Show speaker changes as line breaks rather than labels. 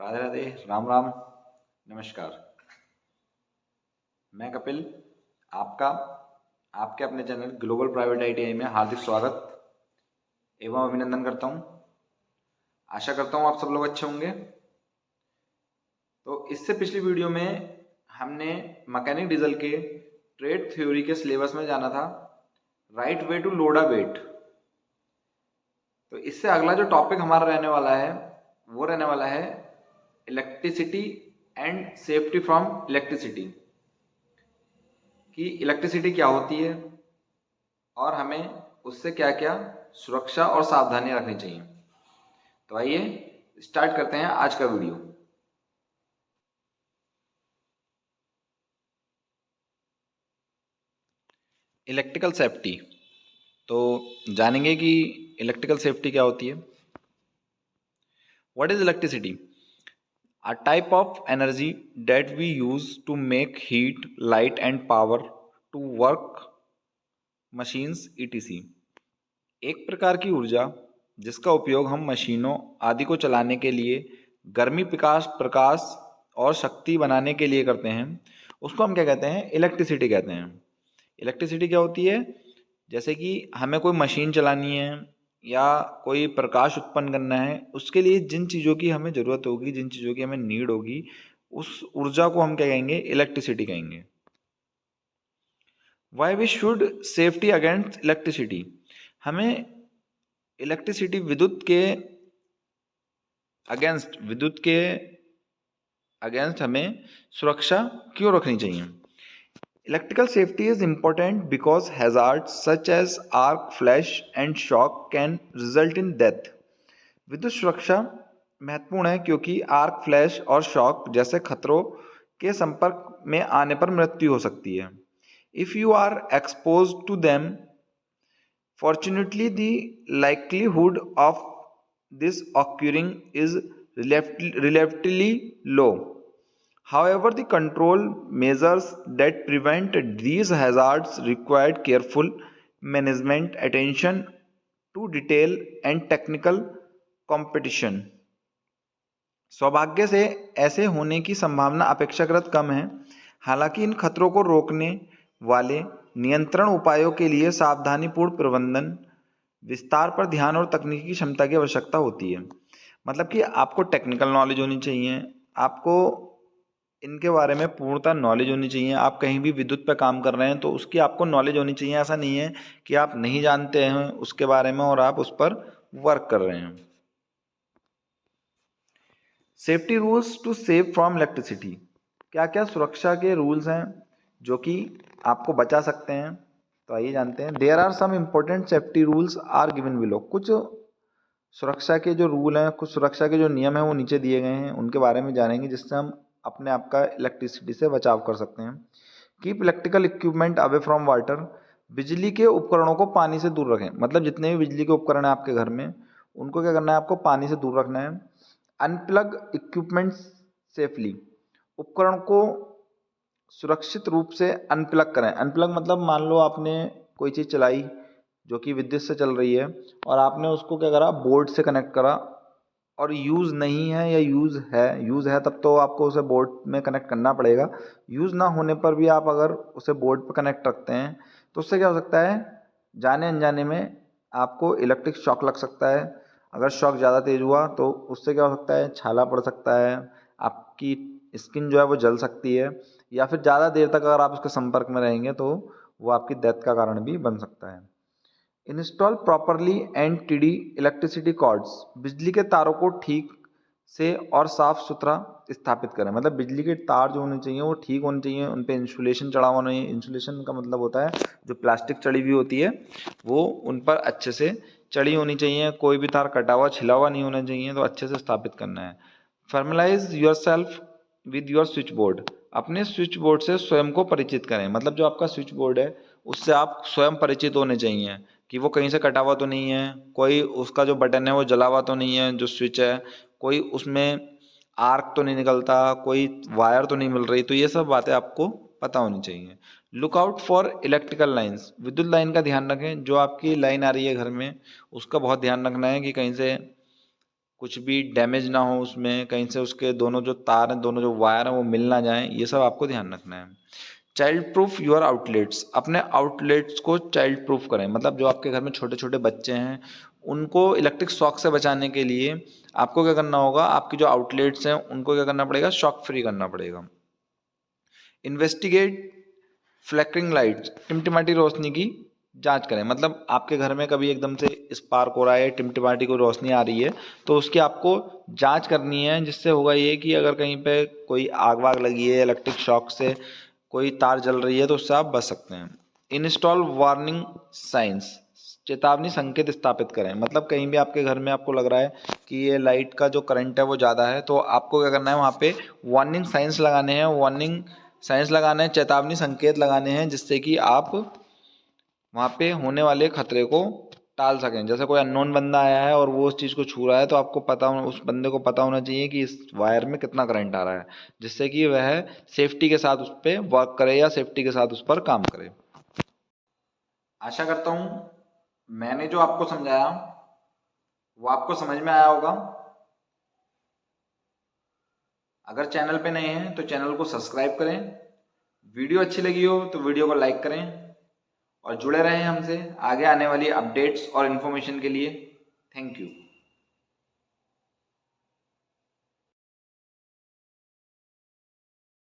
राधे राधे, राम राम, नमस्कार। मैं कपिल, आपका आपके अपने चैनल ग्लोबल प्राइवेट आईटीआई में हार्दिक स्वागत एवं अभिनंदन करता हूं। आशा करता हूं आप सब लोग अच्छे होंगे। तो इससे पिछली वीडियो में हमने मैकेनिक डीजल के ट्रेड थ्योरी के सिलेबस में जाना था, right way to load a weight. तो इससे अगला जो टॉपिक हमारा रहने वाला है वो रहने वाला है electricity and safety from electricity, कि इलेक्ट्रिसिटी क्या होती है और हमें उससे क्या क्या सुरक्षा और सावधानी रखनी चाहिए। तो आइए स्टार्ट करते हैं आज का वीडियो। इलेक्ट्रिकल सेफ्टी, तो जानेंगे कि इलेक्ट्रिकल सेफ्टी क्या होती है। What is electricity? A type of energy that we use to make heat, light and power to work machines etc. एक प्रकार की ऊर्जा जिसका उपयोग हम मशीनों आदि को चलाने के लिए गर्मी प्रकाश और शक्ति बनाने के लिए करते हैं, उसको हम क्या कहते हैं? इलेक्ट्रिसिटी कहते हैं। इलेक्ट्रिसिटी क्या होती है? जैसे कि हमें कोई मशीन चलानी है या कोई प्रकाश उत्पन्न करना है, उसके लिए जिन चीज़ों की हमें ज़रूरत होगी, जिन चीज़ों की हमें नीड होगी, उस ऊर्जा को हम क्या कहेंगे? इलेक्ट्रिसिटी कहेंगे। Why we should safety against electricity? हमें इलेक्ट्रिसिटी विद्युत के अगेंस्ट हमें सुरक्षा क्यों रखनी चाहिए? Electrical safety is important because hazards such as arc, flash and shock can result in death. विद्युत सुरक्षा महत्वपूर्ण है क्योंकि आर्क, फ्लैश और शॉक जैसे खतरों के संपर्क में आने पर मृत्यु हो सकती है। If you are exposed to them, fortunately the likelihood of this occurring is relatively low. However, the control measures that prevent these hazards require careful management, attention to detail and technical competition. सौभाग्य से ऐसे होने की संभावना अपेक्षाकृत कम है। हालांकि इन खतरों को रोकने वाले नियंत्रण उपायों के लिए सावधानीपूर्ण प्रबंधन, विस्तार पर ध्यान और तकनीकी क्षमता की आवश्यकता होती है। मतलब कि आपको टेक्निकल नॉलेज होनी चाहिए, आपको इनके बारे में पूर्णतः नॉलेज होनी चाहिए। आप कहीं भी विद्युत पर काम कर रहे हैं तो उसकी आपको नॉलेज होनी चाहिए। ऐसा नहीं है कि आप नहीं जानते हैं उसके बारे में और आप उस पर वर्क कर रहे हैं। Safety rules to save from electricity, क्या क्या सुरक्षा के रूल्स हैं जो कि आपको बचा सकते हैं? तो आइए जानते हैं। There are some important safety rules are given below. कुछ सुरक्षा के जो रूल हैं, कुछ सुरक्षा के जो नियम हैं वो नीचे दिए गए हैं, उनके बारे में जानेंगे जिससे हम अपने आप का इलेक्ट्रिसिटी से बचाव कर सकते हैं। Keep electrical equipment away from water, बिजली के उपकरणों को पानी से दूर रखें। मतलब जितने भी बिजली के उपकरण हैं आपके घर में, उनको क्या करना है? आपको पानी से दूर रखना है। अनप्लग इक्विपमेंट सेफली, उपकरण को सुरक्षित रूप से अनप्लग करें। अनप्लग मतलब मान लो आपने कोई चीज़ चलाई जो कि विद्युत से चल रही है और आपने उसको क्या करा? बोर्ड से कनेक्ट करा और यूज़ नहीं है या यूज़ है तब तो आपको उसे बोर्ड में कनेक्ट करना पड़ेगा। यूज़ ना होने पर भी आप अगर उसे बोर्ड पर कनेक्ट रखते हैं तो उससे क्या हो सकता है? जाने अनजाने में आपको इलेक्ट्रिक शॉक लग सकता है। अगर शॉक ज़्यादा तेज़ हुआ तो उससे क्या हो सकता है? छाला पड़ सकता है, आपकी स्किन जो है वो जल सकती है, या फिर ज़्यादा देर तक अगर आप उसके संपर्क में रहेंगे तो वो आपकी डेथ का कारण भी बन सकता है। Install properly and tidy electricity cords, बिजली के तारों को ठीक से और साफ सुथरा स्थापित करें। मतलब बिजली के तार जो होने चाहिए वो ठीक होने चाहिए, उन पर इंसुलेशन चढ़ा होना चाहिए। इंसुलेशन का मतलब होता है जो प्लास्टिक चढ़ी हुई होती है वो उन पर अच्छे से चढ़ी होनी चाहिए। कोई भी तार कटा हुआ छिला हुआ नहीं होना चाहिए, तो अच्छे से स्थापित करना है। Formalise yourself with your switchboard, अपने स्विच बोर्ड से स्वयं को परिचित करें। मतलब जो आपका स्विच बोर्ड है उससे आप स्वयं परिचित होने चाहिए कि वो कहीं से कटा हुआ तो नहीं है, कोई उसका जो बटन है वो जला हुआ तो नहीं है, जो स्विच है कोई उसमें आर्क तो नहीं निकलता, कोई वायर तो नहीं मिल रही। तो ये सब बातें आपको पता होनी चाहिए। Look out for electrical lines, विद्युत लाइन का ध्यान रखें। जो आपकी लाइन आ रही है घर में उसका बहुत ध्यान रखना है कि कहीं से कुछ भी डैमेज ना हो उसमें, कहीं से उसके दोनों जो तार हैं, दोनों जो वायर हैं वो मिल ना जाएं, ये सब आपको ध्यान रखना है। चाइल्ड प्रूफ योर आउटलेट्स, अपने आउटलेट्स को चाइल्ड प्रूफ करें, मतलब जो आपके घर में छोटे छोटे बच्चे हैं उनको इलेक्ट्रिक शॉक से बचाने के लिए आपको क्या करना होगा, आपकी जो आउटलेट्स हैं उनको क्या करना पड़ेगा, शॉक फ्री करना पड़ेगा। इन्वेस्टिगेट फ्लैकरिंग लाइट्स, टिमटिमाटी रोशनी की जांच करें, मतलब आपके घर में कभी एकदम से स्पार्क हो रहा है, टिमटिमाटी को रोशनी आ रही है, तो उसकी आपको जांच करनी है, जिससे होगा ये कि अगर कहीं पे कोई आग वाग लगी है, इलेक्ट्रिक शॉक से कोई तार जल रही है, तो उससे आप बच सकते हैं। इंस्टॉल वार्निंग साइंस, चेतावनी संकेत स्थापित करें, मतलब कहीं भी आपके घर में आपको लग रहा है कि ये लाइट का जो करंट है वो ज़्यादा है, तो आपको क्या करना है, वहाँ पे वार्निंग साइंस लगाने हैं, वार्निंग साइंस लगाने हैं, चेतावनी संकेत लगाने हैं, जिससे कि आप वहाँ पे होने वाले खतरे को टाल सकें। जैसे कोई अननोन बंदा आया है और वो उस चीज़ को छू रहा है, तो आपको पता उस बंदे को पता होना चाहिए कि इस वायर में कितना करंट आ रहा है, जिससे कि वह सेफ्टी के साथ उस पर वर्क करे या सेफ्टी के साथ उस पर काम करे। आशा करता हूँ मैंने जो आपको समझाया वो आपको समझ में आया होगा। अगर चैनल पे नए हैं तो चैनल को सब्सक्राइब करें, वीडियो अच्छी लगी हो तो वीडियो को लाइक करें और जुड़े रहें हमसे आगे आने वाली अपडेट्स और इन्फॉर्मेशन के लिए। Thank you.